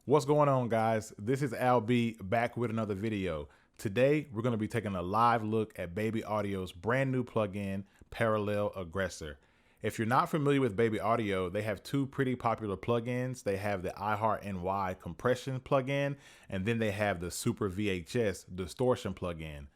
What's going on, guys? This is Al B back with another video. Today, we're going to be taking a live look at Baby Audio's brand new plugin, Parallel Aggressor. If you're not familiar with Baby Audio, they have two pretty popular plugins. They have the iHeartNY compression plugin, and then they have the Super VHS distortion plugin.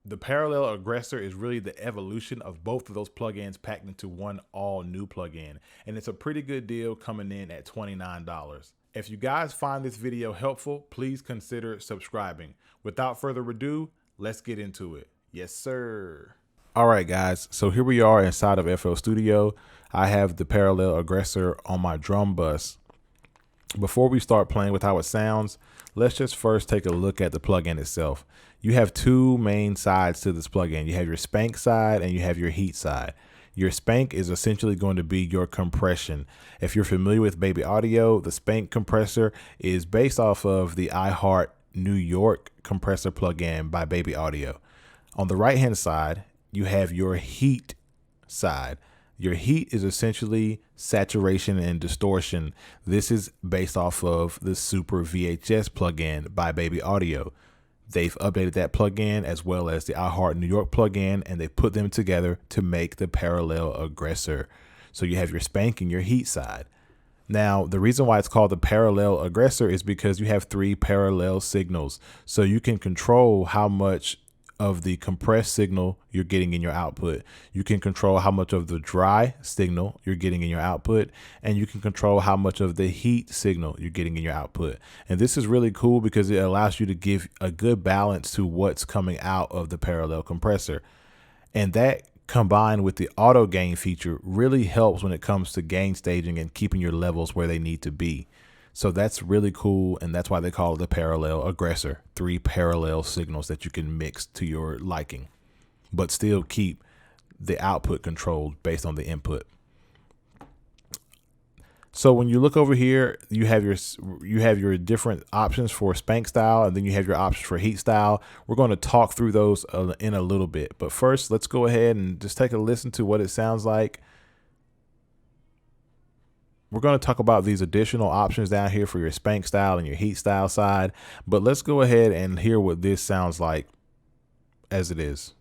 The Parallel Aggressor is really the evolution of both of those plugins packed into one all new plugin, and it's a pretty good deal coming in at $29. If you guys find this video helpful, please consider subscribing. Without further ado, let's get into it. Yes, sir. All right, guys. So here we are inside of FL Studio. I have the Parallel Aggressor on my drum bus. Before we start playing with how it sounds, let's just first take a look at the plugin itself. You have two main sides to this plugin. You have your spank side and you have your heat side. Your spank is essentially going to be your compression. If you're familiar with Baby Audio, the spank compressor is based off of the iHeart New York compressor plugin by Baby Audio. On the right hand side, you have your heat side. Your heat is essentially saturation and distortion. This is based off of the Super VHS plugin by Baby Audio. They've updated that plugin as well as the iHeart New York plugin, and they put them together to make the Parallel Aggressor. So you have your spank and your heat side. Now, the reason why it's called the Parallel Aggressor is because you have three parallel signals. So you can control how much of the compressed signal you're getting in your output. You can control how much of the dry signal you're getting in your output, and you can control how much of the heat signal you're getting in your output. And this is really cool because it allows you to give a good balance to what's coming out of the parallel compressor. And that combined with the auto gain feature really helps when it comes to gain staging and keeping your levels where they need to be. So that's really cool, and that's why they call it the Parallel Aggressor. Three parallel signals that you can mix to your liking, but still keep the output controlled based on the input. So when you look over here, you have your different options for spank style, and then you have your options for heat style. We're going to talk through those in a little bit, but first let's go ahead and just take a listen to what it sounds like. We're going to talk about these additional options down here for your spank style and your heat style side, but let's go ahead and hear what this sounds like as it is.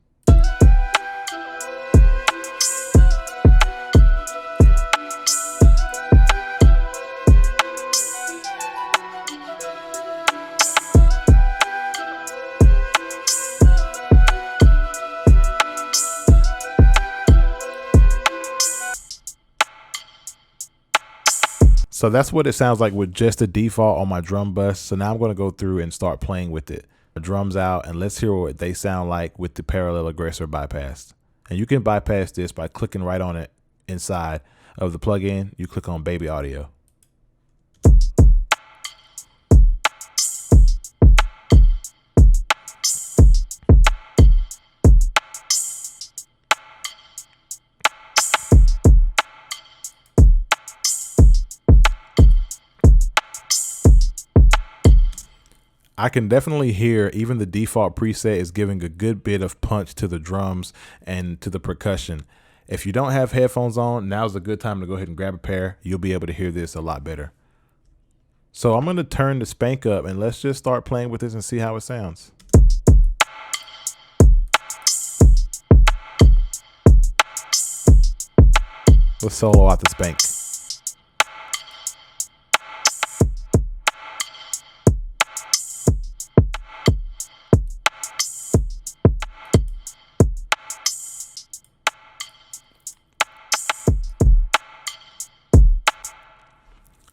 So that's what it sounds like with just the default on my drum bus. So now I'm going to go through and start playing with it. The drums out, and let's hear what they sound like with the Parallel Aggressor bypassed. And you can bypass this by clicking right on it inside of the plugin. You click on Baby Audio. I can definitely hear even the default preset is giving a good bit of punch to the drums and to the percussion. If you don't have headphones on, now's a good time to go ahead and grab a pair. You'll be able to hear this a lot better. So I'm going to turn the spank up and let's just start playing with this and see how it sounds. Let's solo out the spank.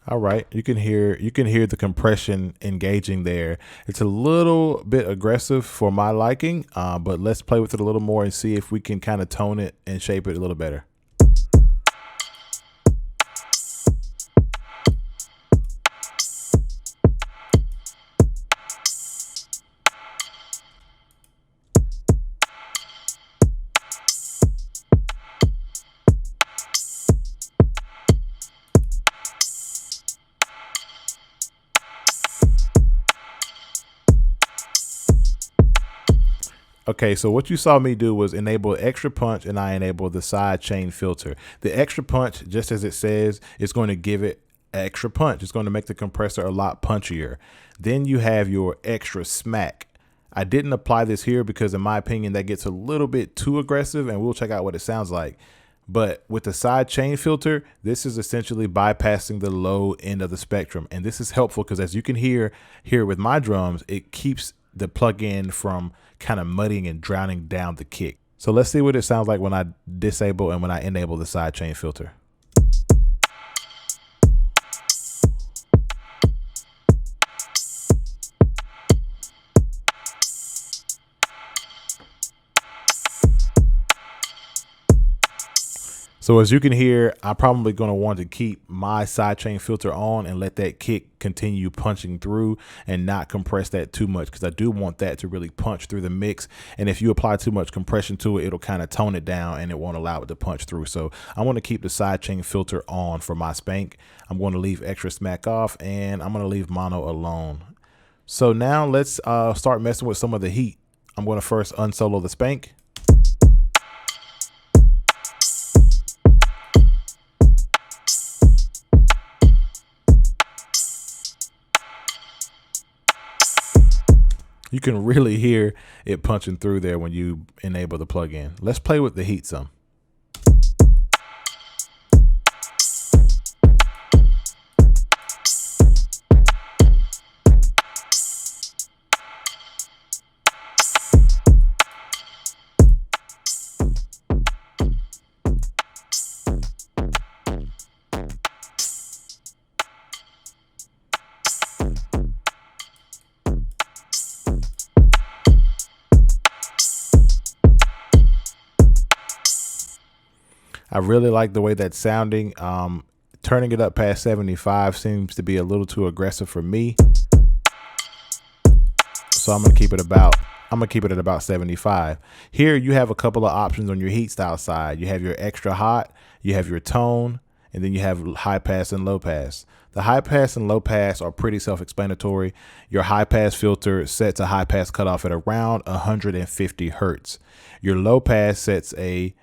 All right, you can hear the compression engaging there. It's a little bit aggressive for my liking, but let's play with it a little more and see if we can kind of tone it and shape it a little better. Okay, so what you saw me do was enable extra punch, and I enabled the side chain filter. The extra punch, just as it says, is going to give it extra punch. It's going to make the compressor a lot punchier. Then you have your extra smack. I didn't apply this here because in my opinion, that gets a little bit too aggressive, and we'll check out what it sounds like. But with the side chain filter, this is essentially bypassing the low end of the spectrum. And this is helpful because as you can hear here with my drums, it keeps the plug-in from kind of muddying and drowning down the kick. So let's see what it sounds like when I disable and when I enable the side chain filter. So as you can hear, I'm probably going to want to keep my sidechain filter on and let that kick continue punching through and not compress that too much, because I do want that to really punch through the mix. And if you apply too much compression to it, it'll kind of tone it down and it won't allow it to punch through. So I want to keep the sidechain filter on for my spank. I'm going to leave extra smack off, and I'm going to leave mono alone. So now let's start messing with some of the heat. I'm going to first unsolo the spank. You can really hear it punching through there when you enable the plug-in. Let's play with the heat some. I really like the way that's sounding. Turning it up past 75 seems to be a little too aggressive for me. So I'm gonna keep it at about 75. Here you have a couple of options on your heat style side. You have your extra hot, you have your tone, and then you have high pass and low pass. The high pass and low pass are pretty self-explanatory. Your high pass filter sets a high pass cutoff at around 150 hertz. Your low pass sets a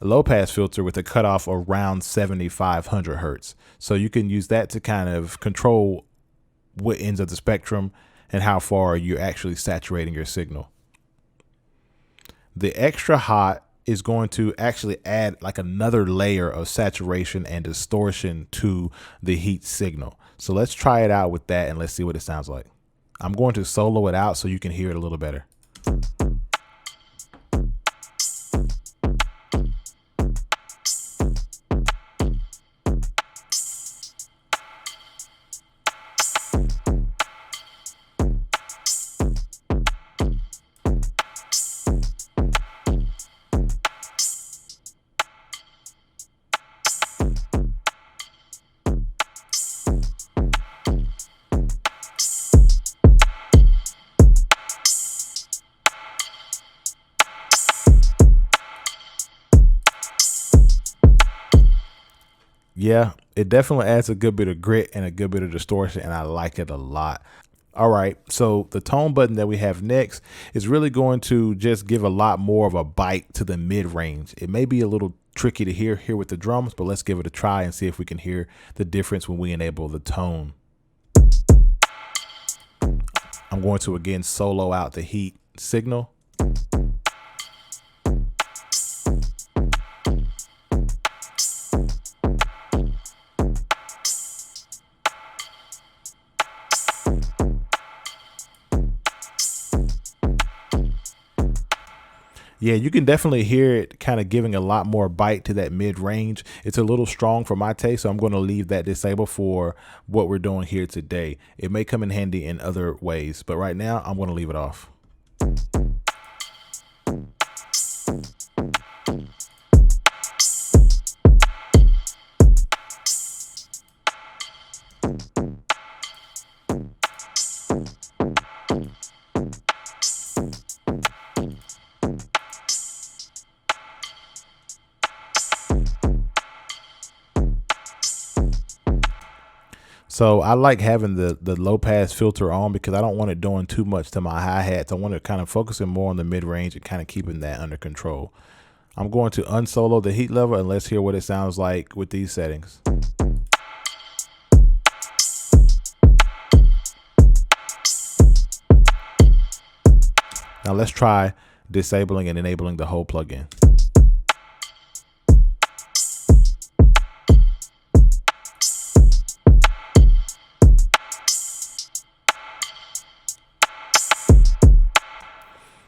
low pass filter with a cutoff around 7,500 hertz. So you can use that to kind of control what ends of the spectrum and how far you're actually saturating your signal. The extra hot is going to actually add like another layer of saturation and distortion to the heat signal. So let's try it out with that and let's see what it sounds like. I'm going to solo it out so you can hear it a little better. Yeah, it definitely adds a good bit of grit and a good bit of distortion, and I like it a lot. All right, so the tone button that we have next is really going to just give a lot more of a bite to the mid-range. It may be a little tricky to hear here with the drums, but let's give it a try and see if we can hear the difference when we enable the tone. I'm going to again solo out the heat signal. Yeah, you can definitely hear it kind of giving a lot more bite to that mid-range. It's a little strong for my taste, so I'm going to leave that disabled for what we're doing here today. It may come in handy in other ways, but right now I'm going to leave it off. So I like having the low pass filter on because I don't want it doing too much to my hi-hats. I want it kind of focusing more on the mid-range and kind of keeping that under control. I'm going to unsolo the heat level and let's hear what it sounds like with these settings. Now let's try disabling and enabling the whole plugin.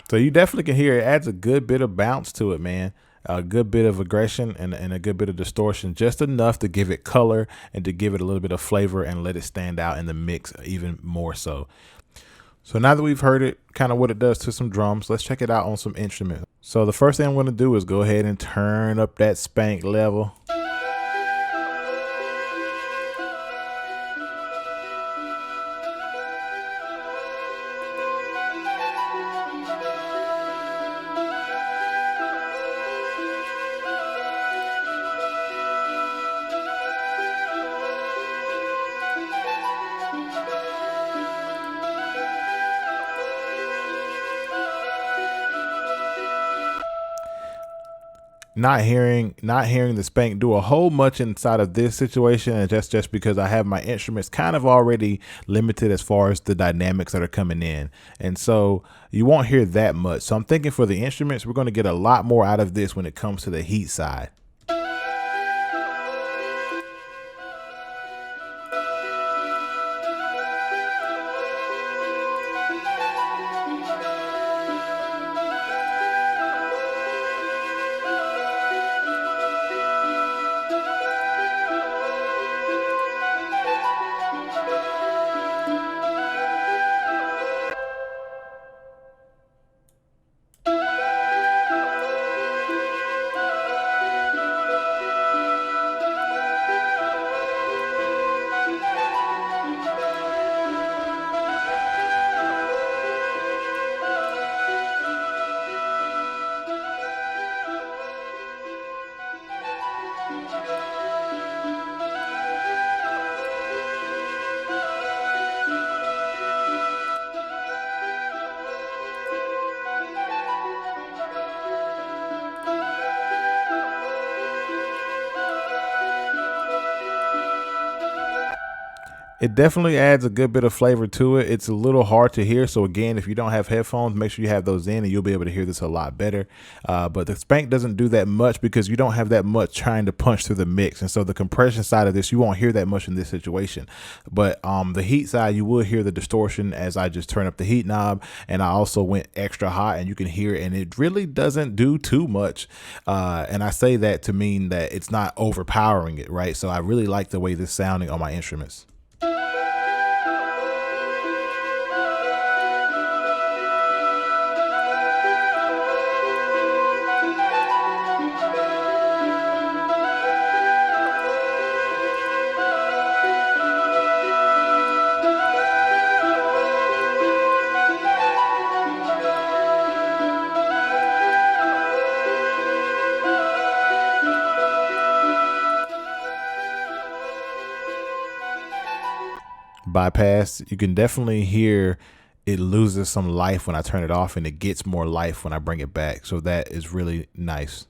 So you definitely can hear it adds a good bit of bounce to it, man. A good bit of aggression and a good bit of distortion, just enough to give it color and to give it a little bit of flavor and let it stand out in the mix even more so. So now that we've heard it, kind of what it does to some drums, let's check it out on some instruments. So the first thing I'm going to do is go ahead and turn up that spank level. Not hearing the spank do a whole much inside of this situation, and that's just because I have my instruments kind of already limited as far as the dynamics that are coming in, and so you won't hear that much. So I'm thinking for the instruments, we're going to get a lot more out of this when it comes to the heat side. It definitely adds a good bit of flavor to it. It's a little hard to hear. So again, if you don't have headphones, make sure you have those in and you'll be able to hear this a lot better. But the spank doesn't do that much because you don't have that much trying to punch through the mix. And so the compression side of this, you won't hear that much in this situation. But the heat side, you will hear the distortion as I just turn up the heat knob. And I also went extra hot and you can hear it. And it really doesn't do too much. And I say that to mean that it's not overpowering it, right? So I really like the way this is sounding on my instruments. Bypass, you can definitely hear it loses some life when I turn it off and it gets more life when I bring it back. So that is really nice.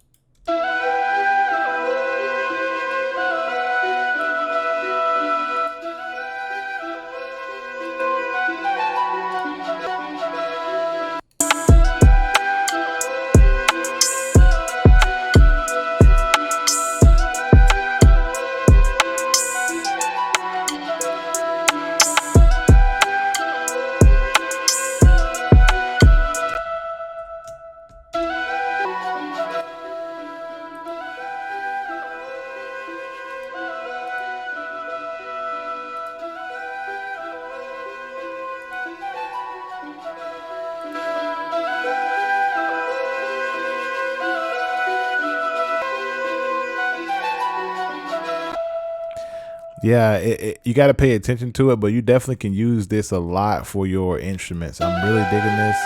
Yeah, you got to pay attention to it, but you definitely can use this a lot for your instruments. I'm really digging this.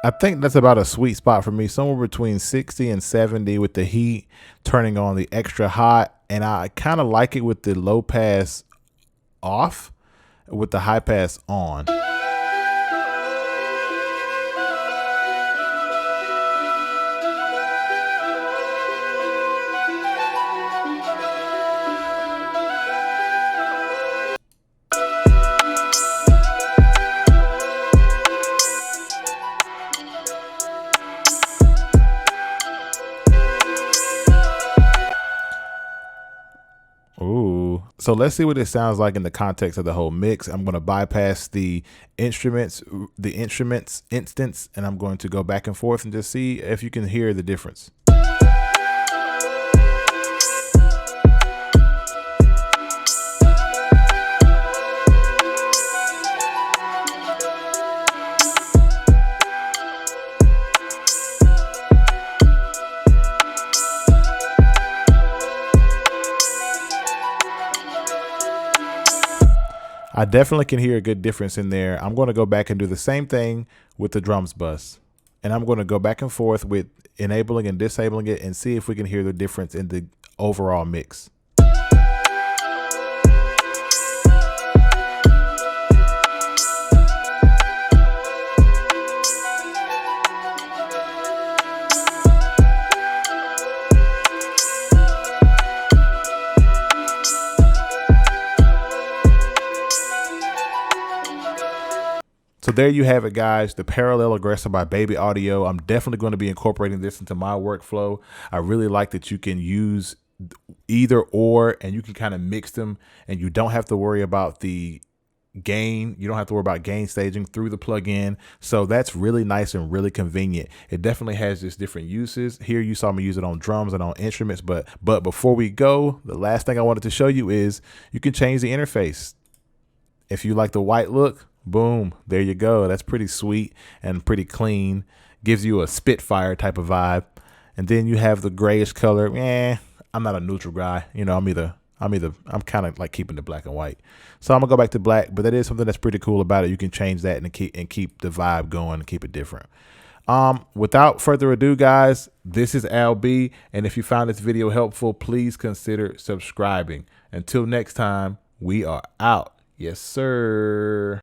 I think that's about a sweet spot for me, somewhere between 60 and 70 with the heat turning on the extra hot. And I kind of like it with the low pass off, with the high pass on. So let's see what it sounds like in the context of the whole mix. I'm going to bypass the instruments instance, and I'm going to go back and forth and just see if you can hear the difference. I definitely can hear a good difference in there. I'm going to go back and do the same thing with the drums bus. And I'm going to go back and forth with enabling and disabling it and see if we can hear the difference in the overall mix. So there you have it, guys, the Parallel Aggressor by Baby Audio. I'm definitely going to be incorporating this into my workflow. I really like that you can use either or, and you can kind of mix them, and you don't have to worry about the gain. You don't have to worry about gain staging through the plugin. So that's really nice and really convenient. It definitely has just different uses. Here you saw me use it on drums and on instruments, but before we go, the last thing I wanted to show you is you can change the interface. If you like the white look, boom, there you go. That's pretty sweet and pretty clean. Gives you a Spitfire type of vibe. And then you have the grayish color. I'm not a neutral guy. You know, I'm kind of like keeping the black and white. So I'm gonna go back to black, but that is something that's pretty cool about it. You can change that and keep the vibe going and keep it different. Without further ado, guys, this is Al B, and if you found this video helpful, please consider subscribing. Until next time, we are out. Yes, sir.